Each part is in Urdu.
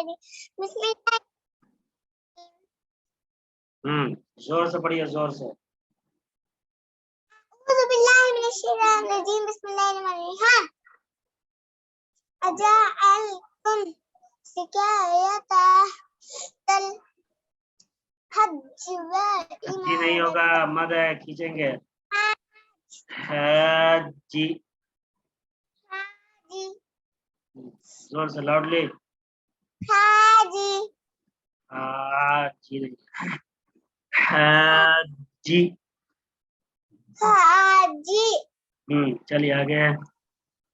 بسم اللہ زور سے پڑھیے زور سے. اعوذ باللہ من الشیطان الرجیم بسم اللہ الرحمن الرحیم. ہاں اجعلتم سکایۃ الحج جی نہیں ہوگا مد ہے کھینچیں گے. حاجی زور سے لاؤڈلی. حاجی حاجی حاجی. حاجی چلیے آگے.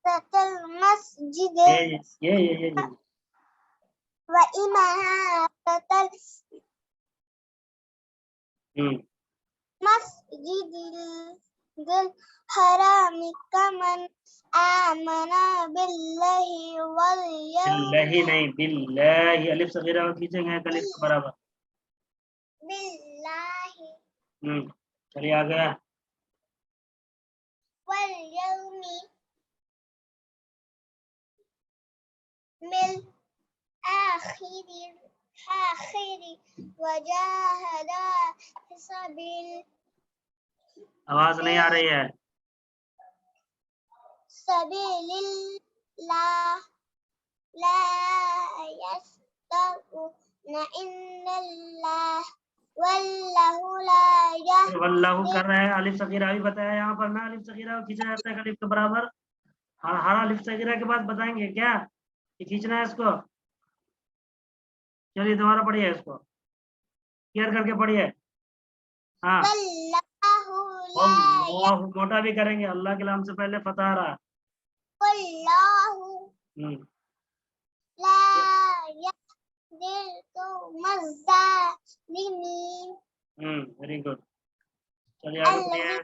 المسجد یہ وإمارة المسجد الحرام كمن آمن بالله واليوم باللہ نہیں باللہ الف صغیرہ کو کھینچیں گے الف کے برابر. بالله چلیے آگے. واليوم آخر وجاهد في آواز نہیں آ رہی ہے. سبيل الله لا يستطيعون إلا الله والله لا يهدي. واللہ کر رہے ہیں الف صغیرہ بھی بتایا یہاں پر نا. الف صغیرہ کو کھینچا جاتا ہے الف کے برابر. ہر الف صغیرہ کے بعد بتائیں گے کیا کہ کھینچنا ہے اس کو. چلیے دوبارہ پڑھیے اس کو کلیئر کر کے پڑھیے. ہاں اللہ موٹا بھی کریں گے. اللہ کے نام سے پہلے فتح آ رہا. والله لا يهدي القوم الظالمين. Very good. چلیے آگے پڑھیے.